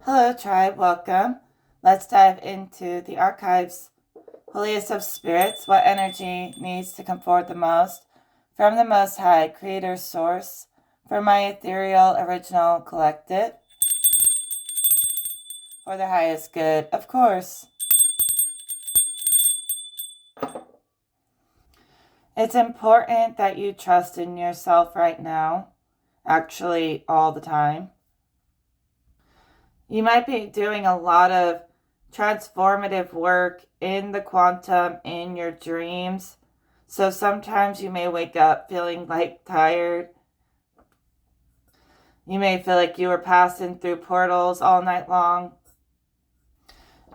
Hello, tribe. Welcome. Let's dive into the archives. Holiest of spirits, what energy needs to come forward the most? From the Most High, Creator Source, for my ethereal original collective, for the highest good, of course. It's important that you trust in yourself right now, actually, all the time. You might be doing a lot of transformative work in the quantum in your dreams. So sometimes you may wake up feeling like tired. You may feel like you were passing through portals all night long.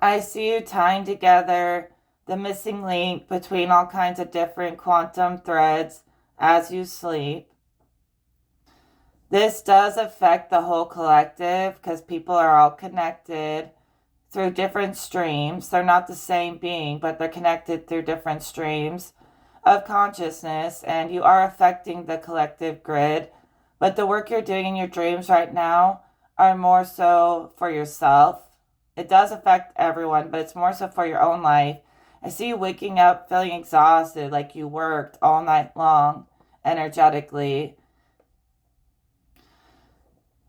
I see you tying together the missing link between all kinds of different quantum threads as you sleep. This does affect the whole collective because people are all connected through different streams. They're not the same being, but they're connected through different streams of consciousness, and you are affecting the collective grid. But the work you're doing in your dreams right now are more so for yourself. It does affect everyone, but it's more so for your own life. I see you waking up feeling exhausted, like you worked all night long energetically.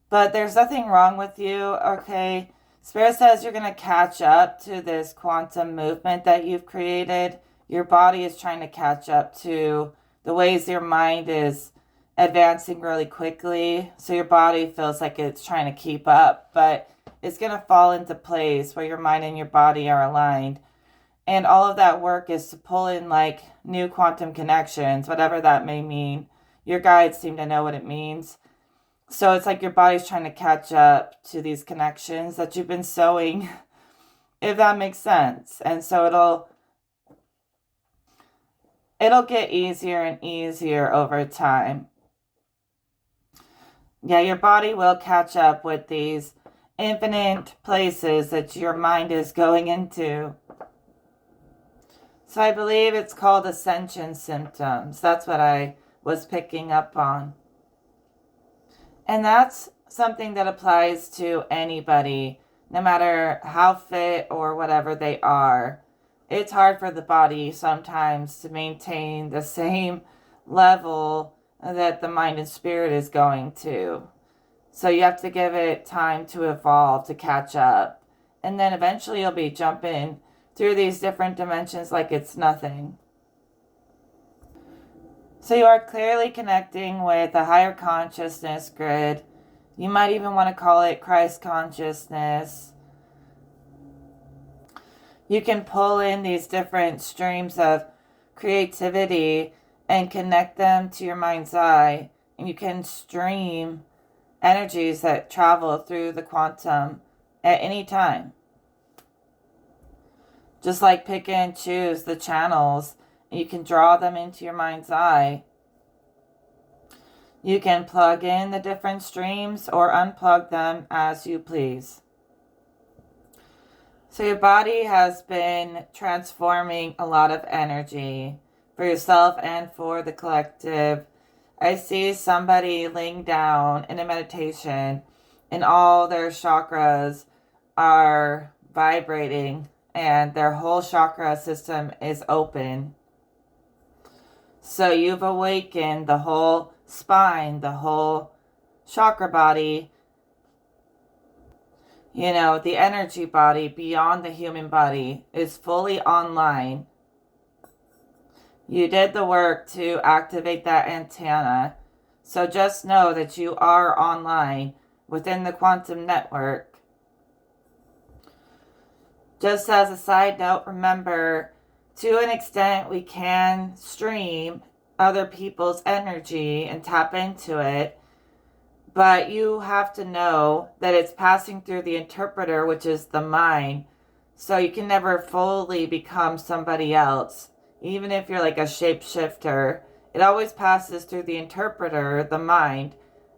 But there's nothing wrong with you, okay? Spirit says you're going to catch up to this quantum movement that you've created. Your body is trying to catch up to the ways your mind is advancing really quickly. So your body feels like it's trying to keep up, but it's going to fall into place where your mind and your body are aligned. And all of that work is to pull in like new quantum connections, whatever that may mean. Your guides seem to know what it means. So it's like your body's trying to catch up to these connections that you've been sowing, if that makes sense. And so it'll get easier and easier over time. Yeah, your body will catch up with these infinite places that your mind is going into. So I believe it's called ascension symptoms. That's what I was picking up on. And that's something that applies to anybody, no matter how fit or whatever they are. It's hard for the body sometimes to maintain the same level that the mind and spirit is going to. So you have to give it time to evolve, to catch up. And then eventually you'll be jumping through these different dimensions like it's nothing. So you are clearly connecting with a higher consciousness grid. You might even want to call it Christ consciousness. You can pull in these different streams of creativity and connect them to your mind's eye. And you can stream energies that travel through the quantum at any time. Just like pick and choose the channels, you can draw them into your mind's eye. You can plug in the different streams or unplug them as you please. So your body has been transforming a lot of energy for yourself and for the collective. I see somebody laying down in a meditation and all their chakras are vibrating and their whole chakra system is open. So you've awakened the whole spine, the whole chakra body, the energy body beyond the human body is fully online. You did the work to activate that antenna. So just know that you are online within the quantum network. Just as a side note, remember, to an extent, we can stream other people's energy and tap into it, but you have to know that it's passing through the interpreter, which is the mind, so you can never fully become somebody else. Even if you're like a shapeshifter, it always passes through the interpreter, the mind,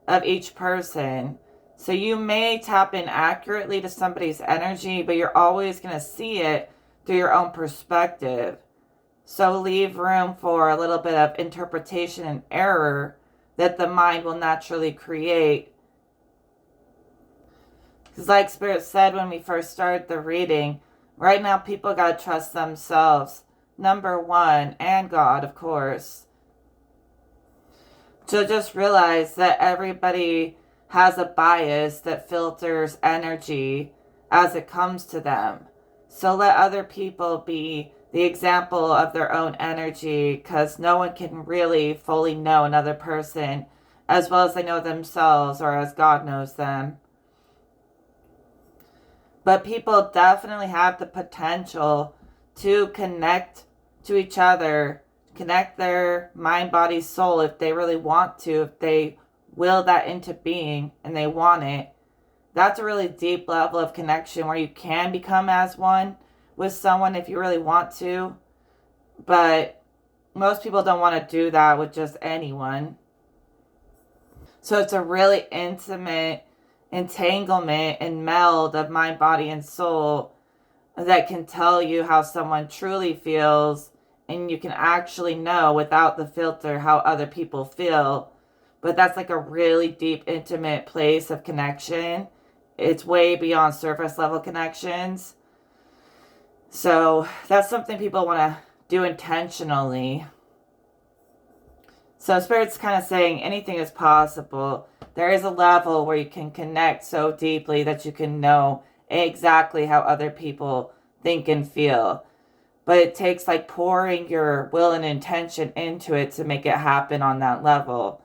of each person. So you may tap in accurately to somebody's energy, but you're always going to see it through your own perspective. So leave room for a little bit of interpretation and error that the mind will naturally create. Because like Spirit said when we first started the reading, right now people got to trust themselves, number one, and God, of course. So just realize that everybody has a bias that filters energy as it comes to them. So let other people be the example of their own energy, because no one can really fully know another person as well as they know themselves or as God knows them. But people definitely have the potential to connect to each other, connect their mind, body, soul if they really want to, if they will that into being and they want it. That's a really deep level of connection where you can become as one with someone if you really want to. But most people don't want to do that with just anyone. So it's a really intimate entanglement and meld of mind, body, and soul that can tell you how someone truly feels, and you can actually know without the filter how other people feel. But that's like a really deep, intimate place of connection. It's way beyond surface level connections. So that's something people want to do intentionally. So Spirit's kind of saying anything is possible. There is a level where you can connect so deeply that you can know exactly how other people think and feel. But it takes like pouring your will and intention into it to make it happen on that level.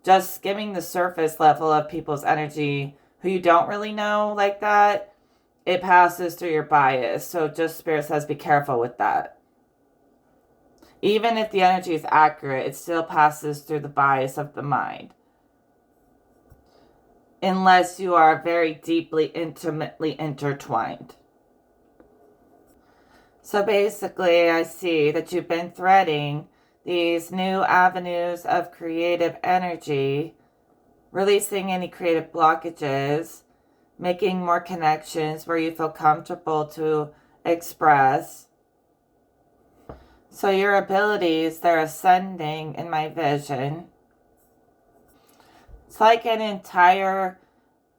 Just skimming the surface level of people's energy who you don't really know like that, it passes through your bias. So just Spirit says be careful with that. Even if the energy is accurate, it still passes through the bias of the mind. Unless you are very deeply, intimately intertwined. So basically, I see that you've been threading these new avenues of creative energy, releasing any creative blockages, making more connections where you feel comfortable to express. So your abilities, they're ascending in my vision. It's like an entire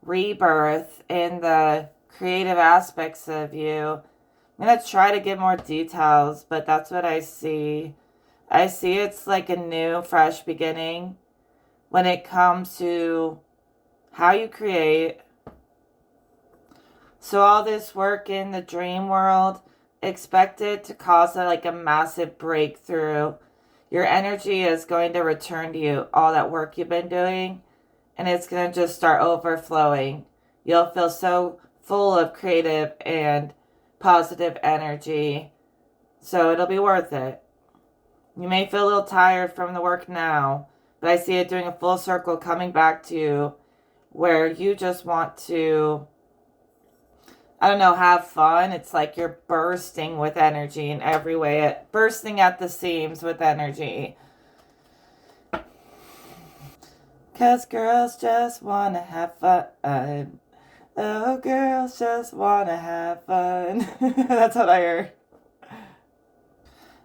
rebirth in the creative aspects of you. I'm going to try to give more details, but that's what I see. I see it's like a new, fresh beginning when it comes to how you create. So all this work in the dream world, expect it to cause like a massive breakthrough. Your energy is going to return to you, all that work you've been doing, and it's going to just start overflowing. You'll feel so full of creative and positive energy, so it'll be worth it. You may feel a little tired from the work now, but I see it doing a full circle coming back to you where you just want to, I don't know, have fun. It's like you're bursting with energy in every way, bursting at the seams with energy. 'Cause girls just want to have fun. Oh, girls just want to have fun. That's what I heard.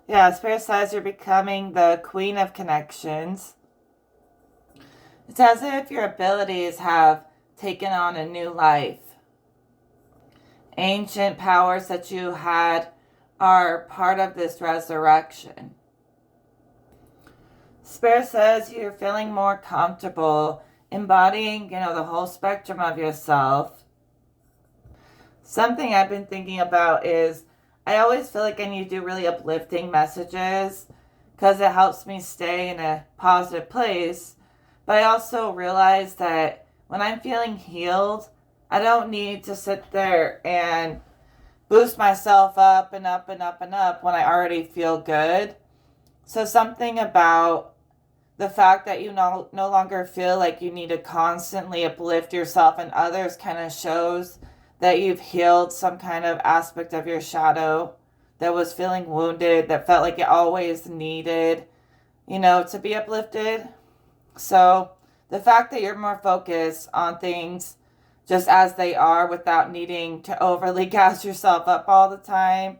Yeah, Spirit says you're becoming the queen of connections. It's as if your abilities have taken on a new life. Ancient powers that you had are part of this resurrection. Spirit says you're feeling more comfortable embodying, the whole spectrum of yourself. Something I've been thinking about is I always feel like I need to do really uplifting messages because it helps me stay in a positive place. But I also realize that when I'm feeling healed, I don't need to sit there and boost myself up and up and up and up when I already feel good. So something about the fact that you no longer feel like you need to constantly uplift yourself and others kind of shows that you've healed some kind of aspect of your shadow that was feeling wounded, that felt like it always needed, to be uplifted. So the fact that you're more focused on things just as they are without needing to overly gas yourself up all the time,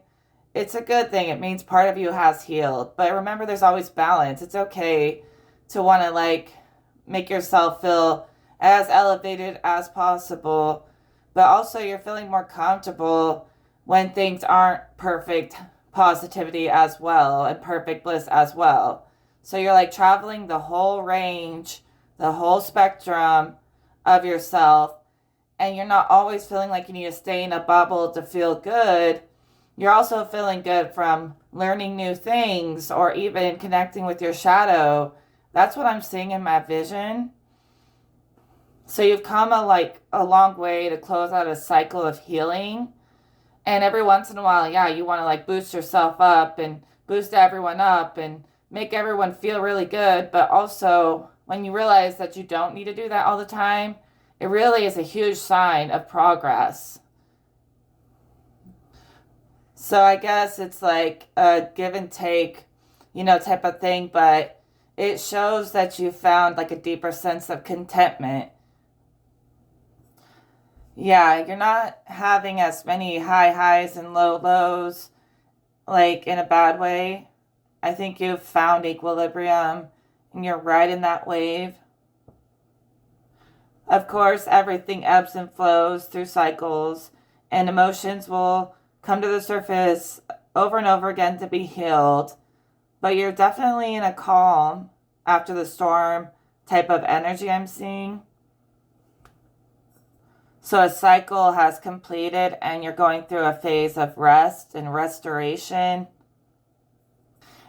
it's a good thing. It means part of you has healed. But remember, there's always balance. It's okay to want to make yourself feel as elevated as possible, but also you're feeling more comfortable when things aren't perfect positivity as well and perfect bliss as well. So you're like traveling the whole range, the whole spectrum of yourself, and you're not always feeling like you need to stay in a bubble to feel good. You're also feeling good from learning new things or even connecting with your shadow. That's what I'm seeing in my vision. So you've come a long way to close out a cycle of healing. And every once in a while, yeah, you want to like boost yourself up and boost everyone up and make everyone feel really good. But also, when you realize that you don't need to do that all the time, it really is a huge sign of progress. So I guess it's like a give and take, type of thing, but it shows that you found like a deeper sense of contentment. Yeah, you're not having as many high highs and low lows, like in a bad way. I think you've found equilibrium and you're right in that wave. Of course, everything ebbs and flows through cycles, and emotions will come to the surface over and over again to be healed. But you're definitely in a calm after the storm type of energy I'm seeing. So a cycle has completed and you're going through a phase of rest and restoration.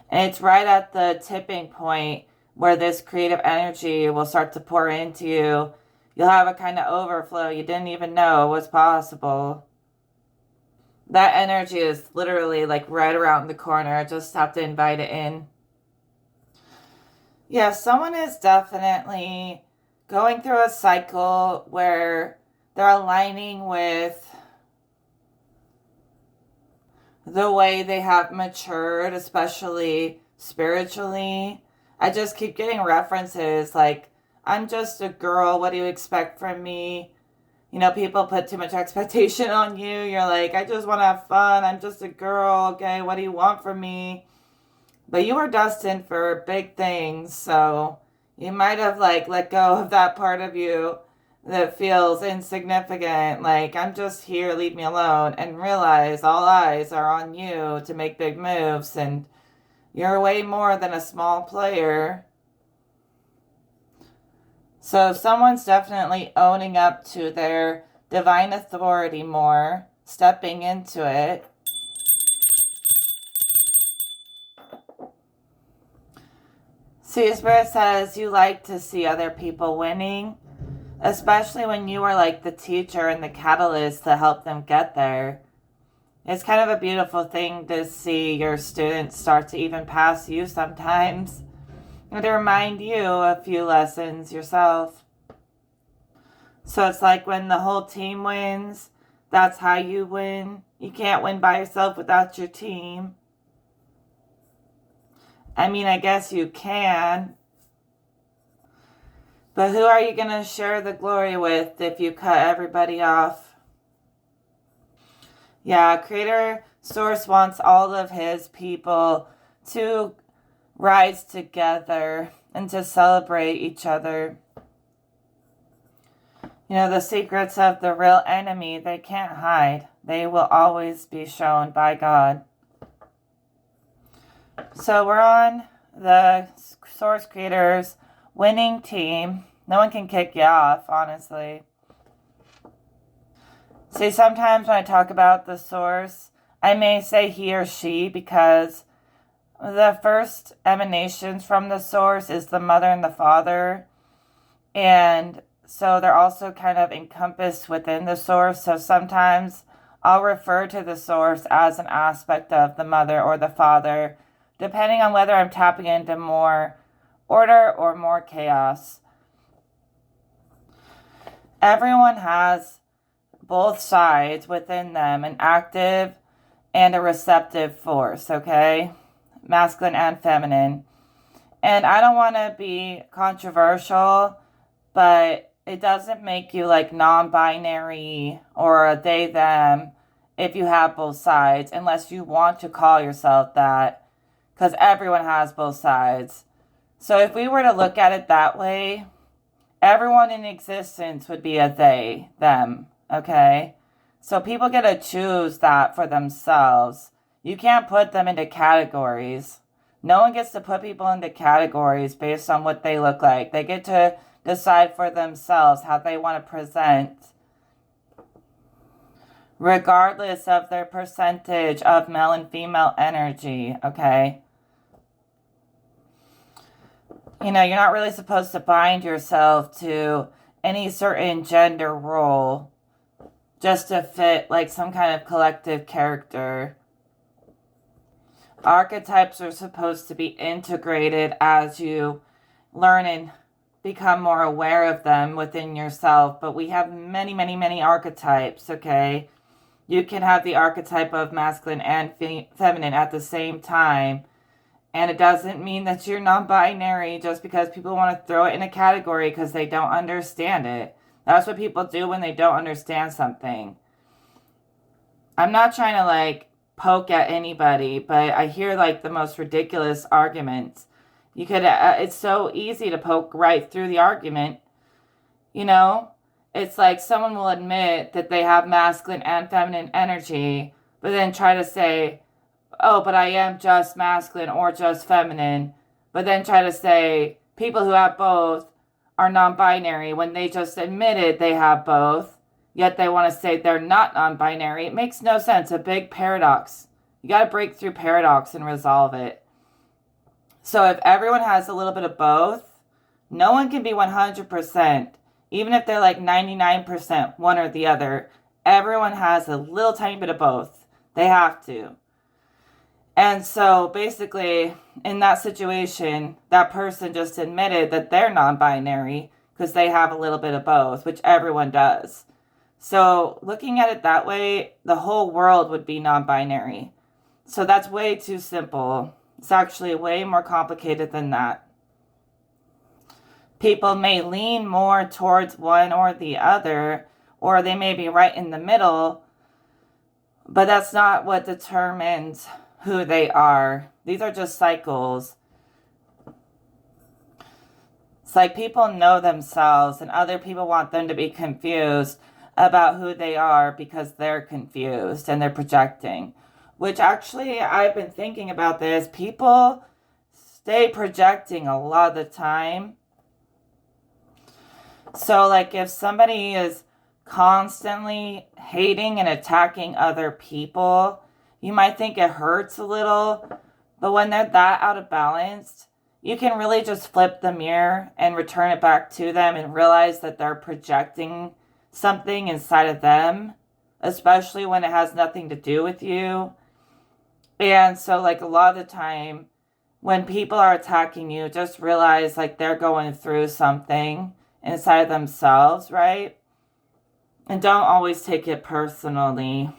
And it's right at the tipping point where this creative energy will start to pour into you. You'll have a kind of overflow you didn't even know was possible. That energy is literally like right around the corner. Just have to invite it in. Yeah, someone is definitely going through a cycle where they're aligning with the way they have matured, especially spiritually. I just keep getting references like, I'm just a girl. What do you expect from me? People put too much expectation on you. You're like, I just want to have fun. I'm just a girl. Okay, what do you want from me? But you were destined for big things. So you might have like let go of that part of you that feels insignificant. Like, I'm just here, leave me alone. And realize all eyes are on you to make big moves. And you're way more than a small player. So someone's definitely owning up to their divine authority more, stepping into it. See, Spirit says you like to see other people winning, especially when you are like the teacher and the catalyst to help them get there. It's kind of a beautiful thing to see your students start to even pass you sometimes, and to remind you a few lessons yourself. So it's like when the whole team wins, that's how you win. You can't win by yourself without your team. I mean, I guess you can. But who are you going to share the glory with if you cut everybody off? Yeah, Creator Source wants all of his people to rise together and to celebrate each other. The secrets of the real enemy, they can't hide. They will always be shown by God. So we're on the Source Creator's winning team. No one can kick you off, honestly. See, sometimes when I talk about the Source, I may say he or she because the first emanations from the Source is the mother and the father. And so they're also kind of encompassed within the Source. So sometimes I'll refer to the Source as an aspect of the mother or the father, depending on whether I'm tapping into more order or more chaos. Everyone has both sides within them, an active and a receptive force, okay? Masculine and feminine. And I don't want to be controversial, but it doesn't make you like non-binary or a they, them if you have both sides, unless you want to call yourself that, because everyone has both sides. So if we were to look at it that way, everyone in existence would be a they, them, Okay? So people get to choose that for themselves. You can't put them into categories. No one gets to put people into categories based on what they look like. They get to decide for themselves how they want to present, regardless of their percentage of male and female energy, okay? You know, you're not really supposed to bind yourself to any certain gender role just to fit like some kind of collective character. Archetypes are supposed to be integrated as you learn and become more aware of them within yourself. But we have many, many, many archetypes, okay? You can have the archetype of masculine and feminine at the same time. And it doesn't mean that you're non-binary just because people want to throw it in a category because they don't understand it. That's what people do when they don't understand something. I'm not trying to like poke at anybody, but I hear like the most ridiculous arguments. You could, it's so easy to poke right through the argument. You know, it's like someone will admit that they have masculine and feminine energy, but then try to say, oh, but I am just masculine or just feminine, but then try to say people who have both are non-binary when they just admitted they have both, yet they want to say they're not non-binary. It makes no sense. A big paradox. You got to break through paradox and resolve it. So if everyone has a little bit of both, no one can be 100%. Even if they're like 99% one or the other, everyone has a little tiny bit of both. They have to. And so basically, in that situation, that person just admitted that they're non-binary because they have a little bit of both, which everyone does. So looking at it that way, the whole world would be non-binary. So that's way too simple. It's actually way more complicated than that. People may lean more towards one or the other, or they may be right in the middle, but that's not what determines who they are. These are just cycles. It's like people know themselves and other people want them to be confused about who they are because they're confused and they're projecting. Which actually, I've been thinking about this. People stay projecting a lot of the time. So like if somebody is constantly hating and attacking other people, you might think it hurts a little, but when they're that out of balance, you can really just flip the mirror and return it back to them and realize that they're projecting something inside of them, especially when it has nothing to do with you. And so like a lot of the time when people are attacking you, just realize like they're going through something inside of themselves, right? And don't always take it personally.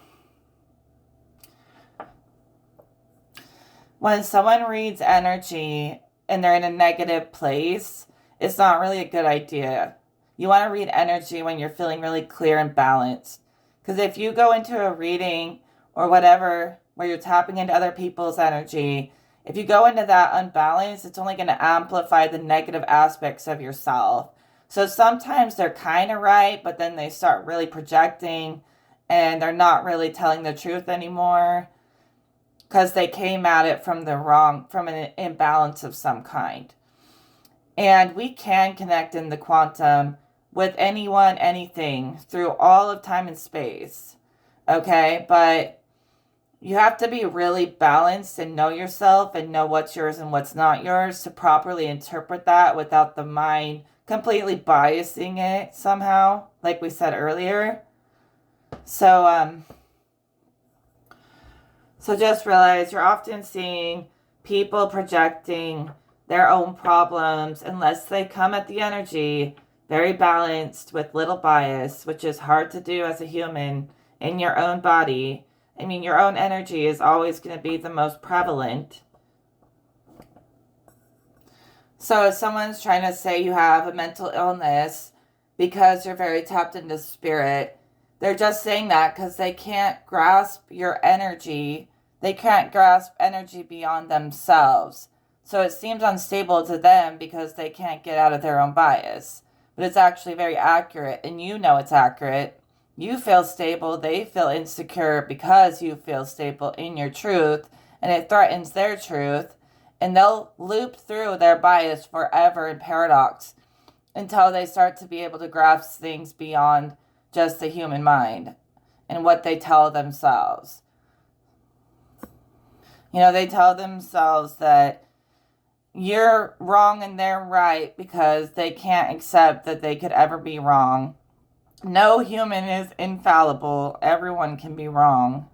When someone reads energy and they're in a negative place, it's not really a good idea. You want to read energy when you're feeling really clear and balanced. Because if you go into a reading or whatever where you're tapping into other people's energy, if you go into that unbalanced, it's only going to amplify the negative aspects of yourself. So sometimes they're kind of right, but then they start really projecting and they're not really telling the truth anymore because they came at it from an imbalance of some kind. And we can connect in the quantum with anyone, anything, through all of time and space. Okay? But you have to be really balanced and know yourself and know what's yours and what's not yours to properly interpret that without the mind completely biasing it somehow, like we said earlier. So just realize you're often seeing people projecting their own problems unless they come at the energy very balanced with little bias, which is hard to do as a human in your own body. I mean, your own energy is always going to be the most prevalent. So if someone's trying to say you have a mental illness because you're very tapped into spirit, they're just saying that because they can't grasp your energy. They can't grasp energy beyond themselves. So it seems unstable to them because they can't get out of their own bias. But it's actually very accurate, and you know it's accurate You feel stable, they feel insecure because you feel stable in your truth, and it threatens their truth, and they'll loop through their bias forever in paradox until they start to be able to grasp things beyond just the human mind and what they tell themselves. They tell themselves that you're wrong and they're right because they can't accept that they could ever be wrong. No human is infallible. Everyone can be wrong.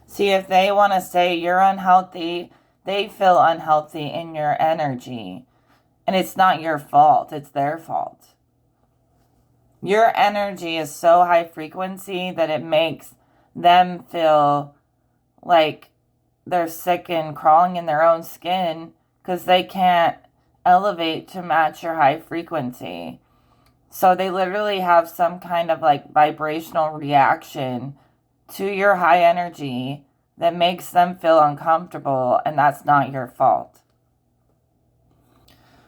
See, if they want to say you're unhealthy, they feel unhealthy in your energy. And it's not your fault, it's their fault. Your energy is so high frequency that it makes them feel like they're sick and crawling in their own skin because they can't elevate to match your high frequency. So they literally have some kind of like vibrational reaction to your high energy that makes them feel uncomfortable, and that's not your fault.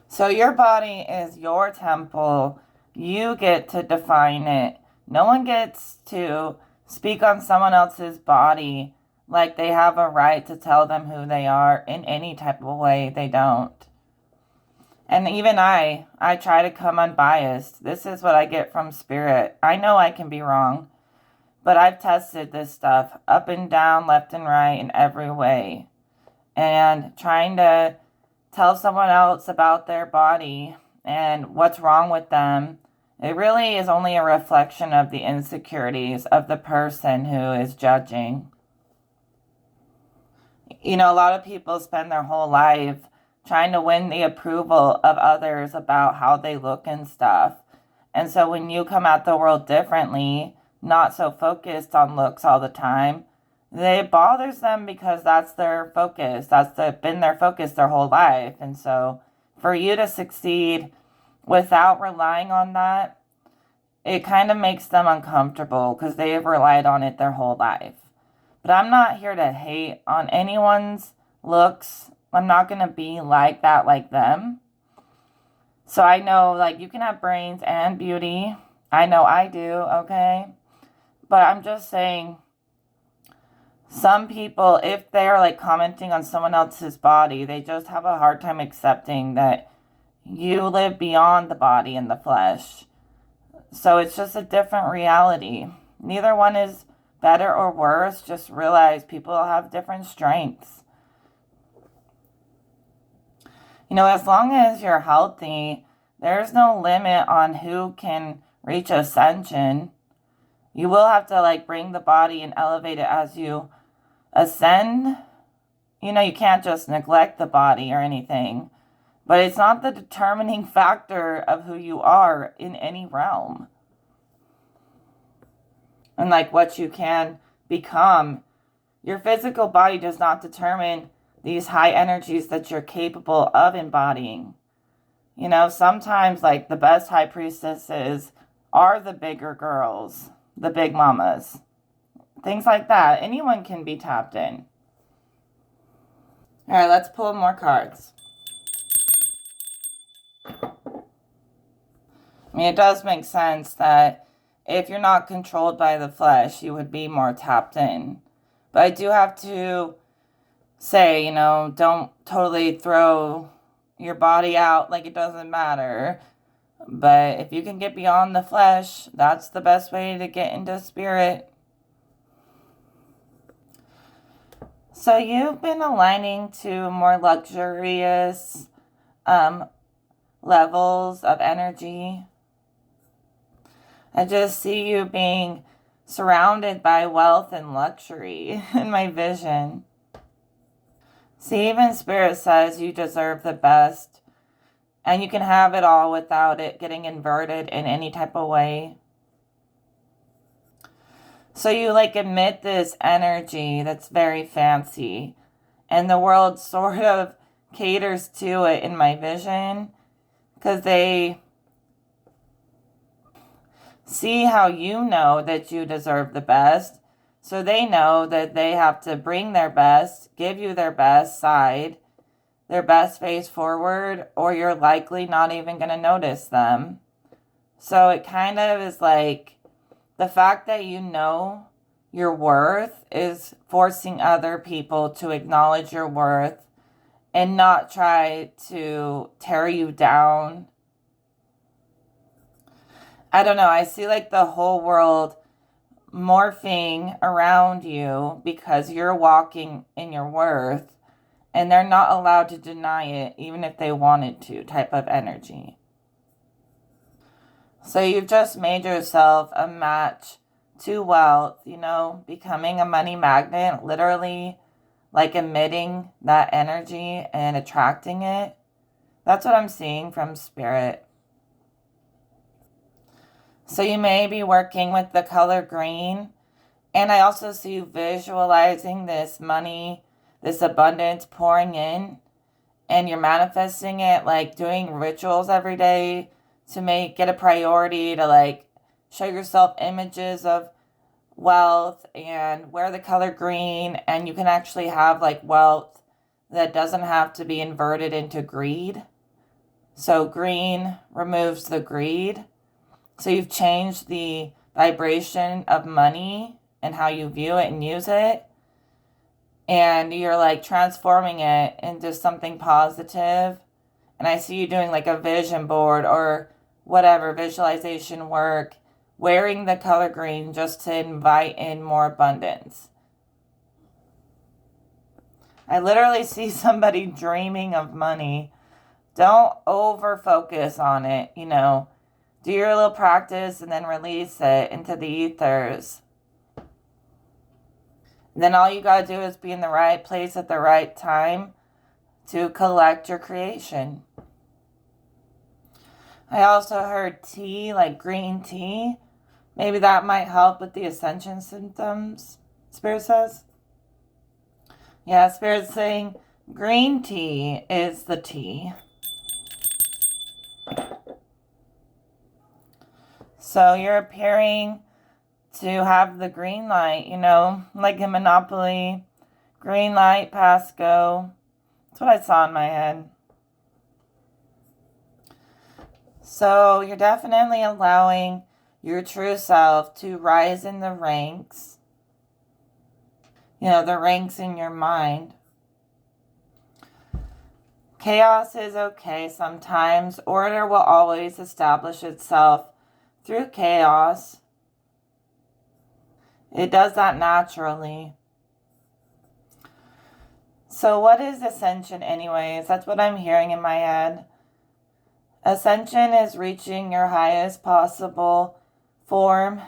So your body is your temple. You get to define it. No one gets to speak on someone else's body like they have a right to tell them who they are in any type of way. They don't. And even I try to come unbiased. This is what I get from spirit. I know I can be wrong, but I've tested this stuff up and down, left and right, in every way. And trying to tell someone else about their body and what's wrong with them, it really is only a reflection of the insecurities of the person who is judging. A lot of people spend their whole life trying to win the approval of others about how they look and stuff. And so when you come at the world differently, not so focused on looks all the time, it bothers them because that's their focus. Been their focus their whole life. And so for you to succeed without relying on that, it kind of makes them uncomfortable because they have relied on it their whole life. But I'm not here to hate on anyone's looks. I'm not going to be like that like them. So I know, like, you can have brains and beauty. I know I do, okay? But I'm just saying, some people, if they're like commenting on someone else's body, they just have a hard time accepting that you live beyond the body and the flesh. So it's just a different reality. Neither one is better or worse. Just realize people have different strengths. As long as you're healthy, there's no limit on who can reach ascension. You will have to like bring the body and elevate it as you ascend. You can't just neglect the body or anything, but it's not the determining factor of who you are in any realm. And like what you can become, your physical body does not determine these high energies that you're capable of embodying. Sometimes like the best high priestesses are the bigger girls, the big mamas, things like that. Anyone can be tapped in. All right, let's pull more cards. It does make sense that if you're not controlled by the flesh, you would be more tapped in. But I do have to say, don't totally throw your body out like it doesn't matter. But if you can get beyond the flesh, that's the best way to get into spirit. So you've been aligning to more luxurious levels of energy. I just see you being surrounded by wealth and luxury in my vision. See, even Spirit says you deserve the best, and you can have it all without it getting inverted in any type of way. So you like emit this energy that's very fancy, and the world sort of caters to it in my vision because they see how you know that you deserve the best. So they know that they have to bring their best, give you their best side, their best face forward, or you're likely not even going to notice them. So it kind of is like the fact that you know your worth is forcing other people to acknowledge your worth and not try to tear you down. I don't know. I see like the whole world morphing around you because you're walking in your worth and they're not allowed to deny it even if they wanted to, type of energy. So you've just made yourself a match to wealth, becoming a money magnet, literally like emitting that energy and attracting it. That's what I'm seeing from spirit. So you may be working with the color green. And I also see you visualizing this money, this abundance pouring in. And you're manifesting it, like doing rituals every day to get a priority to like show yourself images of wealth and wear the color green. And you can actually have like wealth that doesn't have to be inverted into greed. So green removes the greed. So you've changed the vibration of money and how you view it and use it. And you're like transforming it into something positive. And I see you doing like a vision board or whatever, visualization work, wearing the color green just to invite in more abundance. I literally see somebody dreaming of money. Don't over focus on it, Do your little practice and then release it into the ethers. And then all you gotta do is be in the right place at the right time to collect your creation. I also heard tea, like green tea. Maybe that might help with the ascension symptoms, Spirit says. Yeah, Spirit's saying green tea is the tea. So you're appearing to have the green light, like in Monopoly. Green light, pass, go. That's what I saw in my head. So you're definitely allowing your true self to rise in the ranks. The ranks in your mind. Chaos is okay sometimes. Order will always establish itself through chaos. It does that naturally. So what is ascension anyways? That's what I'm hearing in my head. Ascension is reaching your highest possible form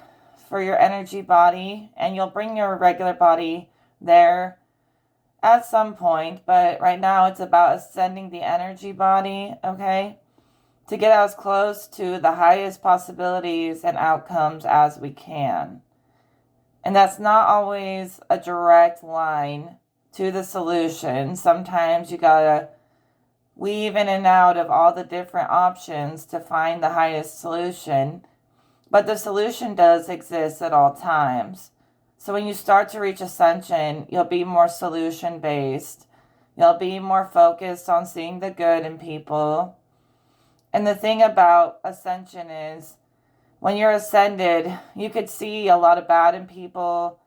for your energy body, and you'll bring your regular body there at some point, but right now it's about ascending the energy body, okay? To get as close to the highest possibilities and outcomes as we can. And that's not always a direct line to the solution. Sometimes you gotta weave in and out of all the different options to find the highest solution. But the solution does exist at all times. So when you start to reach ascension, you'll be more solution-based. You'll be more focused on seeing the good in people. And the thing about ascension is, when you're ascended, you could see a lot of bad in people.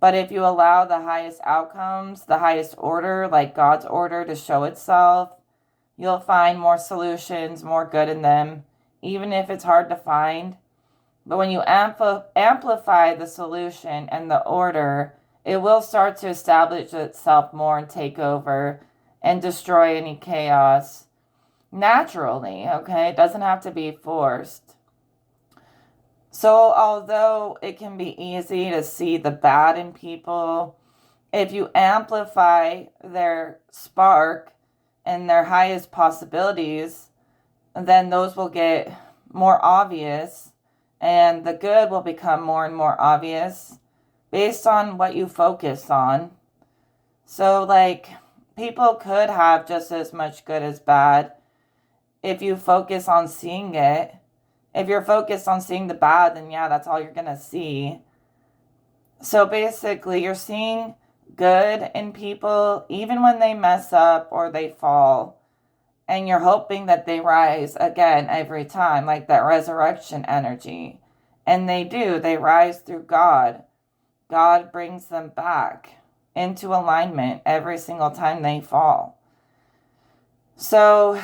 But if you allow the highest outcomes, the highest order, like God's order, to show itself, you'll find more solutions, more good in them, even if it's hard to find. But when you amplify the solution and the order, it will start to establish itself more and take over and destroy any chaos naturally, okay? It doesn't have to be forced. So although it can be easy to see the bad in people, if you amplify their spark and their highest possibilities, then those will get more obvious and the good will become more and more obvious based on what you focus on. So like people could have just as much good as bad if you focus on seeing it. If you're focused on seeing the bad, then yeah, that's all you're going to see. So basically, you're seeing good in people even when they mess up or they fall. And you're hoping that they rise again every time, like that resurrection energy. And they do. They rise through God. God brings them back into alignment every single time they fall. So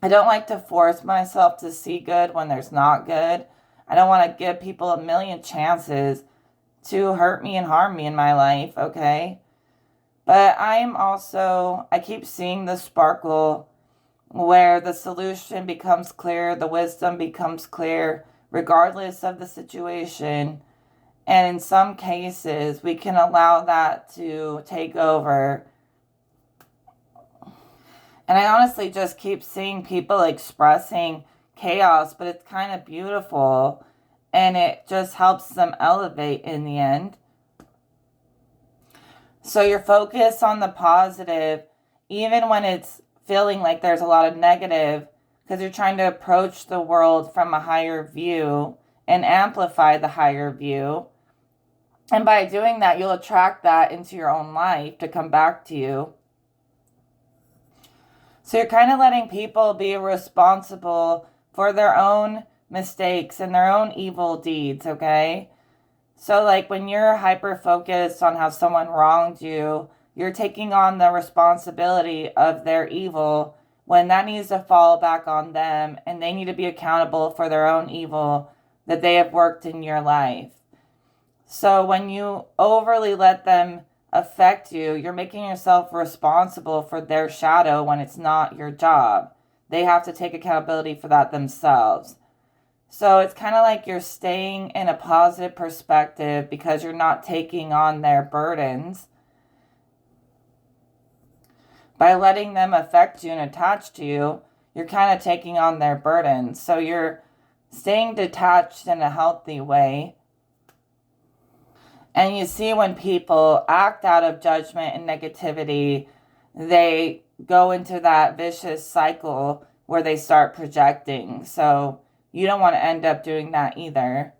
I don't like to force myself to see good when there's not good. I don't want to give people a million chances to hurt me and harm me in my life, okay? But I keep seeing the sparkle where the solution becomes clear, the wisdom becomes clear, regardless of the situation. And in some cases, we can allow that to take over. And I honestly just keep seeing people expressing chaos, but it's kind of beautiful. And it just helps them elevate in the end. So you're focused on the positive, even when it's feeling like there's a lot of negative, because you're trying to approach the world from a higher view and amplify the higher view. And by doing that, you'll attract that into your own life to come back to you. So you're kind of letting people be responsible for their own mistakes and their own evil deeds, okay? So like when you're hyper-focused on how someone wronged you, you're taking on the responsibility of their evil when that needs to fall back on them, and they need to be accountable for their own evil that they have worked in your life. So when you overly let them affect you, you're making yourself responsible for their shadow when it's not your job. They have to take accountability for that themselves. So it's kind of like you're staying in a positive perspective because you're not taking on their burdens. By letting them affect you and attach to you, you're kind of taking on their burdens. So you're staying detached in a healthy way. And you see when people act out of judgment and negativity, they go into that vicious cycle where they start projecting. So you don't want to end up doing that either.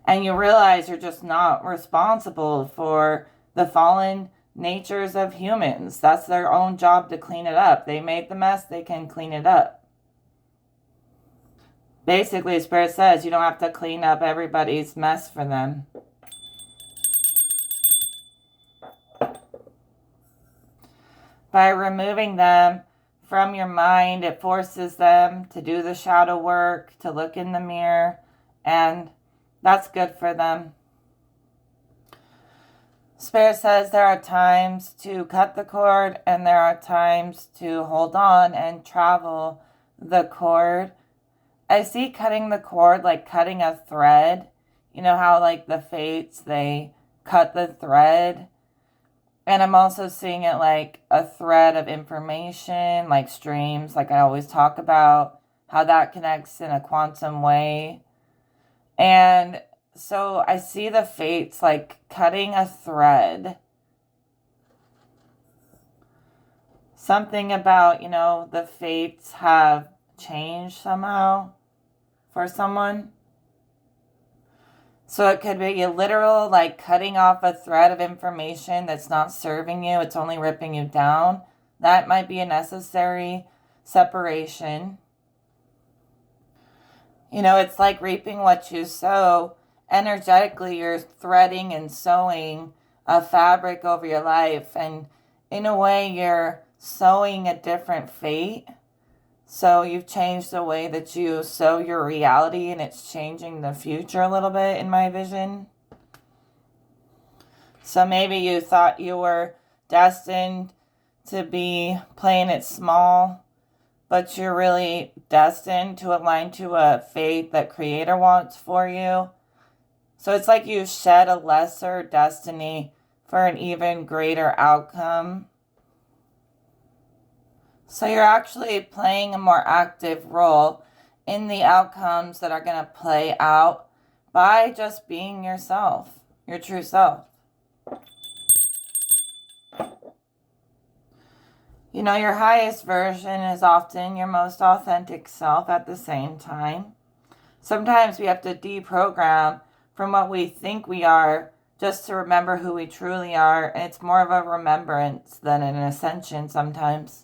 And you realize you're just not responsible for the fallen natures of humans. That's their own job to clean it up. They made the mess, they can clean it up. Basically, Spirit says you don't have to clean up everybody's mess for them. By removing them from your mind, it forces them to do the shadow work, to look in the mirror, and that's good for them. Spirit says there are times to cut the cord and there are times to hold on and travel the cord. I see cutting the cord like cutting a thread. You know how like the fates, they cut the thread. And I'm also seeing it like a thread of information, like streams, like I always talk about, how that connects in a quantum way. And so I see the fates like cutting a thread. Something about, the fates have changed somehow for someone. So it could be a literal like cutting off a thread of information that's not serving you. It's only ripping you down. That might be a necessary separation. It's like reaping what you sow. Energetically, you're threading and sewing a fabric over your life. And in a way, you're sewing a different fate. So you've changed the way that you sew your reality, and it's changing the future a little bit in my vision. So maybe you thought you were destined to be playing it small, but you're really destined to align to a fate that Creator wants for you. So it's like you shed a lesser destiny for an even greater outcome. So you're actually playing a more active role in the outcomes that are going to play out by just being yourself, your true self. Your highest version is often your most authentic self at the same time. Sometimes we have to deprogram from what we think we are just to remember who we truly are. And it's more of a remembrance than an ascension sometimes.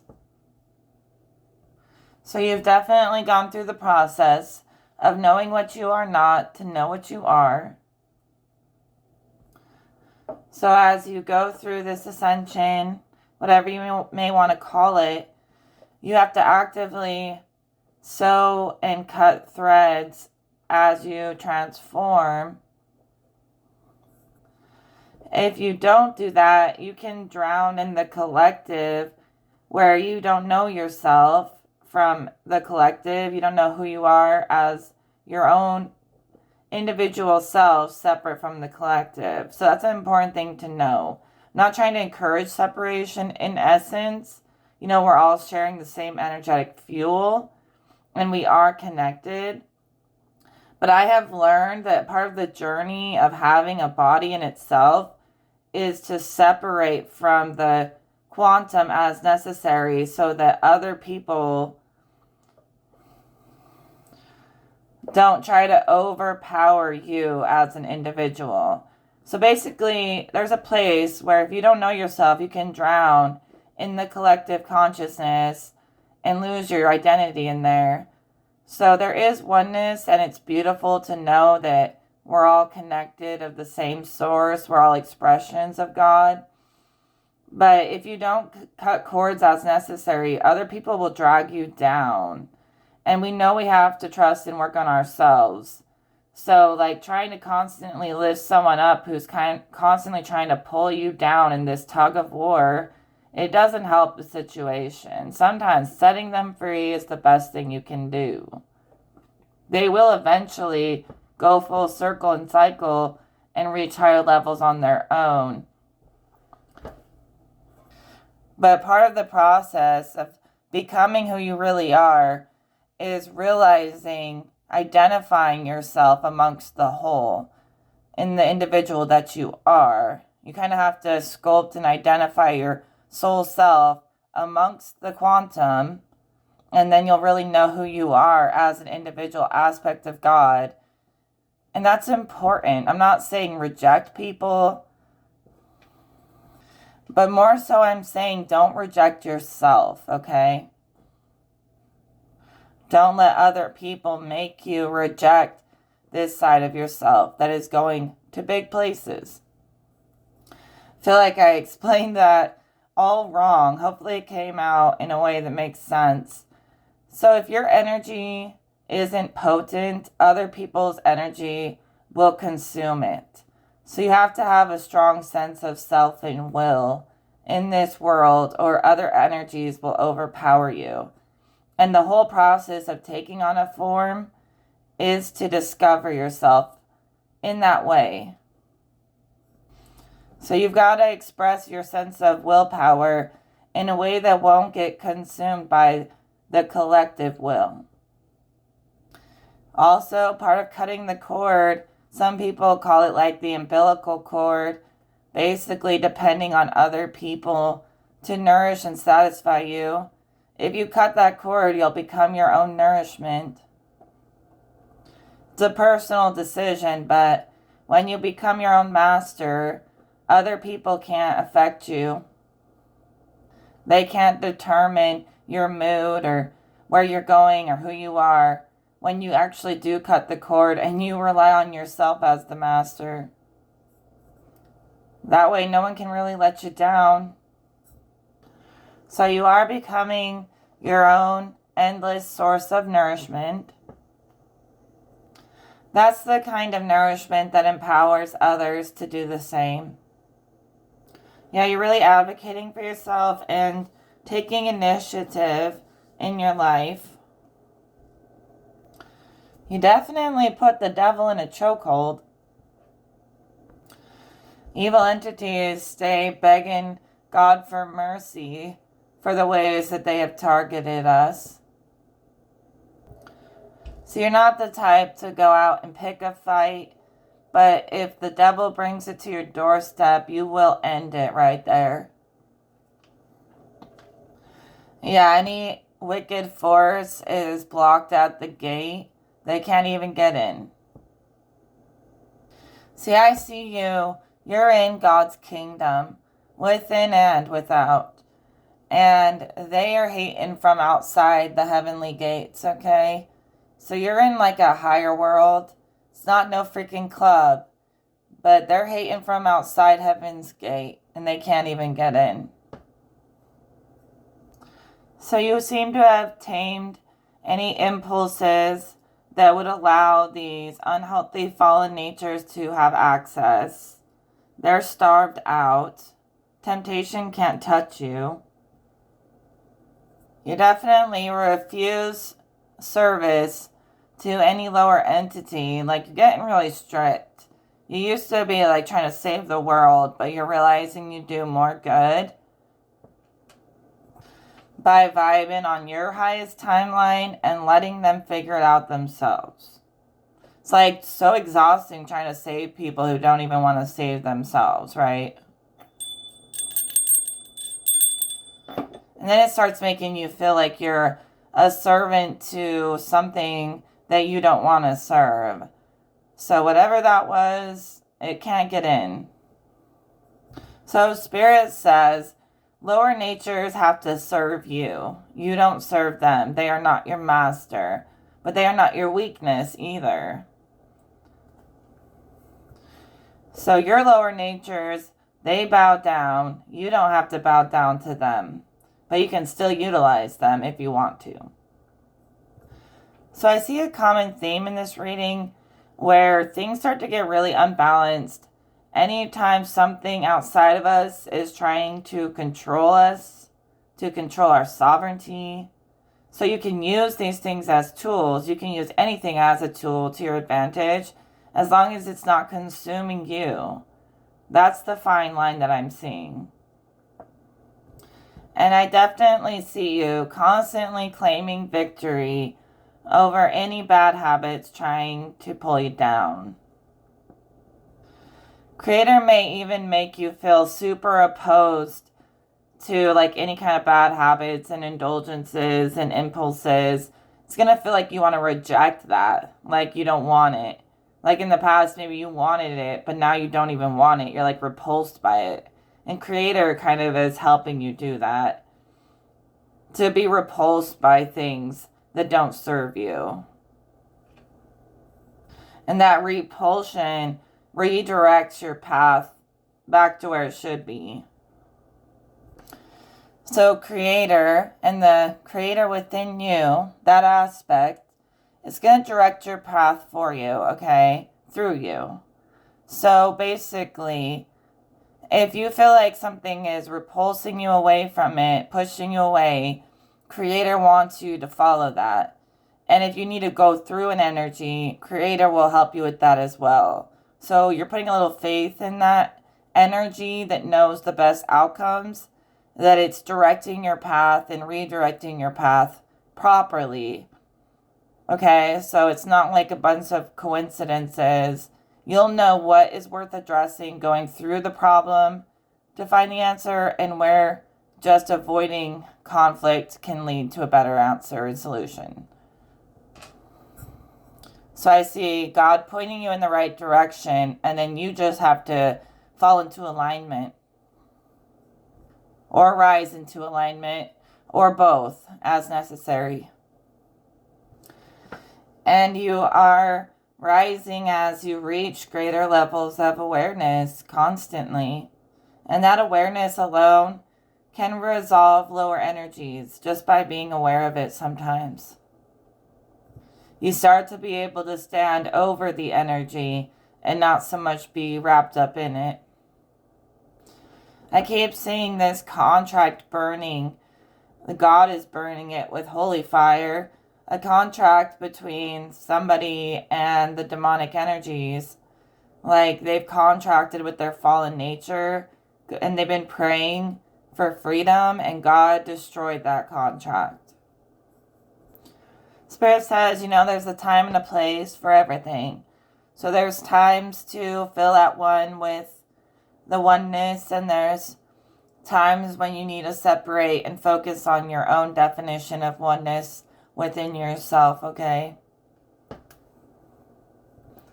So you've definitely gone through the process of knowing what you are not to know what you are. So as you go through this ascension, whatever you may want to call it, you have to actively sew and cut threads as you transform. If you don't do that, you can drown in the collective where you don't know yourself from the collective. You don't know who you are as your own individual self separate from the collective. So that's an important thing to know. I'm not trying to encourage separation in essence. We're all sharing the same energetic fuel and we are connected. But I have learned that part of the journey of having a body in itself is to separate from the quantum as necessary so that other people don't try to overpower you as an individual. So basically, there's a place where if you don't know yourself, you can drown in the collective consciousness and lose your identity in there. So there is oneness, and it's beautiful to know that we're all connected of the same source. We're all expressions of God. But if you don't cut cords as necessary, other people will drag you down. And we know we have to trust and work on ourselves. So trying to constantly lift someone up who's constantly trying to pull you down in this tug of war, it doesn't help the situation. Sometimes setting them free is the best thing you can do. They will eventually go full circle and cycle and reach higher levels on their own. But part of the process of becoming who you really are is realizing, identifying yourself amongst the whole in the individual that you are. You kind of have to sculpt and identify your soul self amongst the quantum, and then you'll really know who you are as an individual aspect of God. And that's important. I'm not saying reject people, but more so I'm saying don't reject yourself, okay? Don't let other people make you reject this side of yourself that is going to big places. I feel like I explained that all wrong. Hopefully it came out in a way that makes sense. So if your energy isn't potent, other people's energy will consume it. So you have to have a strong sense of self and will in this world, or other energies will overpower you. And the whole process of taking on a form is to discover yourself in that way. So you've got to express your sense of willpower in a way that won't get consumed by the collective will. Also, part of cutting the cord, some people call it the umbilical cord, basically depending on other people to nourish and satisfy you. If you cut that cord, you'll become your own nourishment. It's a personal decision, but when you become your own master, other people can't affect you. They can't determine your mood or where you're going or who you are when you actually do cut the cord and you rely on yourself as the master. That way no one can really let you down. So you are becoming your own endless source of nourishment. That's the kind of nourishment that empowers others to do the same. Yeah, you're really advocating for yourself and taking initiative in your life. You definitely put the devil in a chokehold. Evil entities stay begging God for mercy for the ways that they have targeted us. So you're not the type to go out and pick a fight, but if the devil brings it to your doorstep, you will end it right there. Yeah, any wicked force is blocked at the gate. They can't even get in. See, I see you. You're in God's kingdom, within and without. And they are hating from outside the heavenly gates, okay? So you're in like a higher world. It's not no freaking club. But they're hating from outside heaven's gate. And they can't even get in. So you seem to have tamed any impulses that would allow these unhealthy fallen natures to have access. They're starved out. Temptation can't touch you. You definitely refuse service to any lower entity. Like, you're getting really strict. You used to be like trying to save the world, but you're realizing you do more good by vibing on your highest timeline and letting them figure it out themselves. It's like so exhausting trying to save people who don't even want to save themselves, right? And then it starts making you feel like you're a servant to something that you don't want to serve. So whatever that was, it can't get in. So Spirit says, lower natures have to serve you. You don't serve them. They are not your master. But they are not your weakness either. So your lower natures, they bow down. You don't have to bow down to them. But you can still utilize them if you want to. So I see a common theme in this reading where things start to get really unbalanced. Anytime something outside of us is trying to control us, to control our sovereignty. So you can use these things as tools. You can use anything as a tool to your advantage as long as it's not consuming you. That's the fine line that I'm seeing. And I definitely see you constantly claiming victory over any bad habits trying to pull you down. Creator may even make you feel super opposed to like any kind of bad habits and indulgences and impulses. It's going to feel like you want to reject that. Like you don't want it. Like in the past, maybe you wanted it, but now you don't even want it. You're like repulsed by it. And Creator kind of is helping you do that. To be repulsed by things that don't serve you. And that repulsion redirects your path back to where it should be. So Creator and the Creator within you, that aspect, is going to direct your path for you, okay? Through you. So basically, if you feel like something is repulsing you away from it, pushing you away, Creator wants you to follow that. And if you need to go through an energy, Creator will help you with that as well. So you're putting a little faith in that energy that knows the best outcomes, that it's directing your path and redirecting your path properly. Okay, so it's not like a bunch of coincidences. You'll know what is worth addressing going through the problem to find the answer, and where just avoiding conflict can lead to a better answer and solution. So I see God pointing you in the right direction, and then you just have to fall into alignment. Or rise into alignment, or both, as necessary. And you are rising as you reach greater levels of awareness constantly. And that awareness alone can resolve lower energies just by being aware of it sometimes. You start to be able to stand over the energy and not so much be wrapped up in it. I keep seeing this contract burning. God is burning it with holy fire. A contract between somebody and the demonic energies. Like they've contracted with their fallen nature and they've been praying for freedom, and God destroyed that contract. Spirit says, there's a time and a place for everything. So there's times to feel at one with the oneness, and there's times when you need to separate and focus on your own definition of oneness within yourself, okay?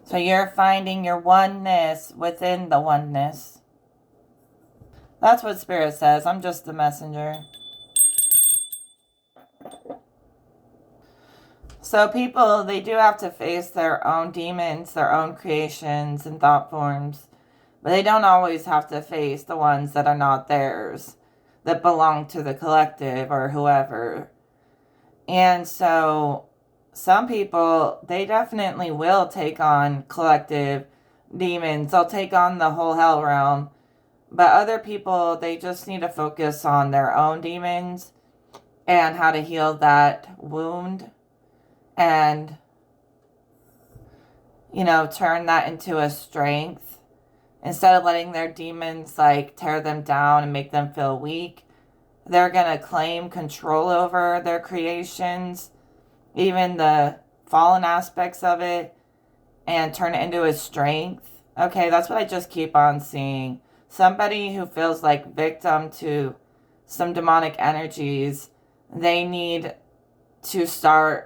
So you're finding your oneness within the oneness. That's what Spirit says. I'm just the messenger. So people, they do have to face their own demons, their own creations and thought forms. But they don't always have to face the ones that are not theirs, that belong to the collective or whoever. And so some people, they definitely will take on collective demons. They'll take on the whole hell realm. But other people, they just need to focus on their own demons and how to heal that wound and, you know, turn that into a strength. Instead of letting their demons like tear them down and make them feel weak, they're going to claim control over their creations, even the fallen aspects of it, and turn it into a strength. Okay, that's what I just keep on seeing. Somebody who feels like victim to some demonic energies, they need to start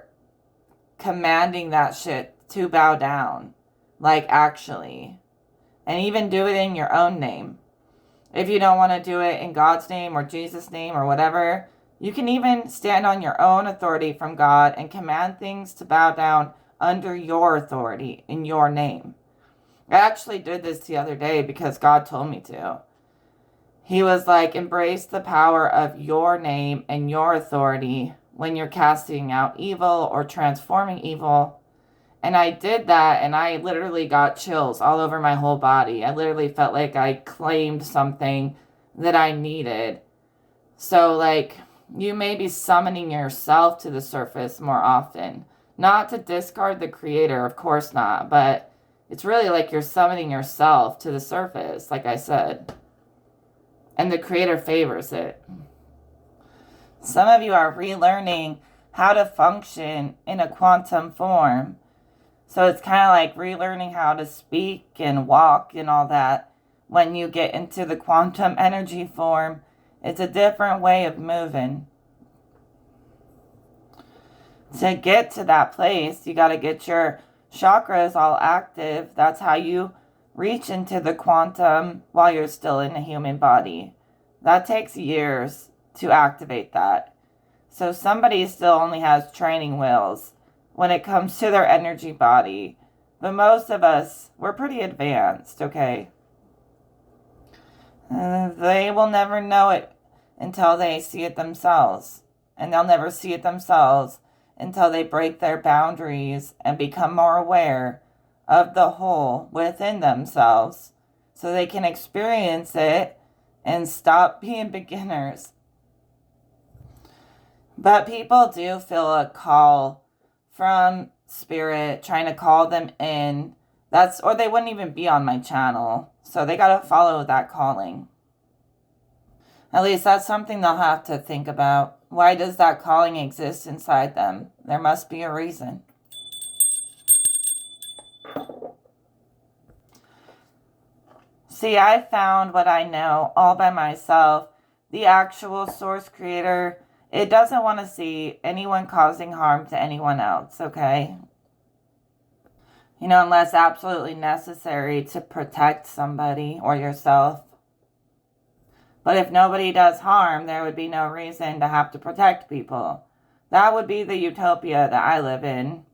commanding that shit to bow down. Like, actually. And even do it in your own name. If you don't want to do it in God's name or Jesus' name or whatever, you can even stand on your own authority from God and command things to bow down under your authority in your name. I actually did this the other day because God told me to. He was like, embrace the power of your name and your authority when you're casting out evil or transforming evil. And I did that, and I literally got chills all over my whole body. I literally felt like I claimed something that I needed. So, like, you may be summoning yourself to the surface more often. Not to discard the creator, of course not, but it's really like you're summoning yourself to the surface, like I said. And the creator favors it. Some of you are relearning how to function in a quantum form. So it's kind of like relearning how to speak and walk and all that. When you get into the quantum energy form, it's a different way of moving. To get to that place, you got to get your chakras all active. That's how you reach into the quantum while you're still in a human body. That takes years to activate that. So somebody still only has training wheels when it comes to their energy body. But most of us, we're pretty advanced, okay? They will never know it until they see it themselves. And they'll never see it themselves until they break their boundaries and become more aware of the whole within themselves so they can experience it and stop being beginners. But people do feel a call from spirit trying to call them in. Or they wouldn't even be on my channel. So they got to follow that calling. At least that's something they'll have to think about. Why does that calling exist inside them? There must be a reason. See, I found what I know all by myself. The actual source creator, it doesn't want to see anyone causing harm to anyone else, okay? You know, unless absolutely necessary to protect somebody or yourself. But if nobody does harm, there would be no reason to have to protect people. That would be the utopia that I live in.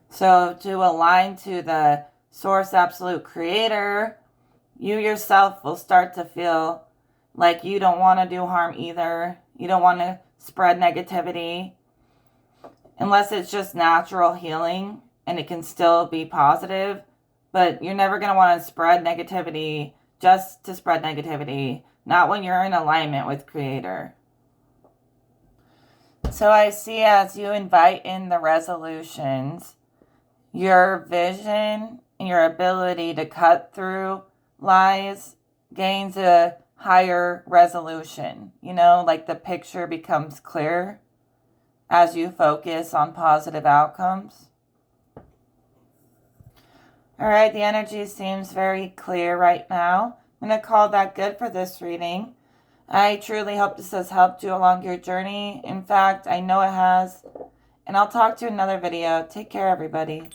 So to align to the source absolute creator, you yourself will start to feel like you don't want to do harm either. You don't want to spread negativity. Unless it's just natural healing and it can still be positive. But you're never going to want to spread negativity just to spread negativity. Not when you're in alignment with Creator. So I see as you invite in the resolutions, your vision and your ability to cut through lies gains a higher resolution. You know, like the picture becomes clear as you focus on positive outcomes. All right, the energy seems very clear right now. I'm going to call that good for this reading. I truly hope this has helped you along your journey. In fact, I know it has. And I'll talk to you in another video. Take care, everybody.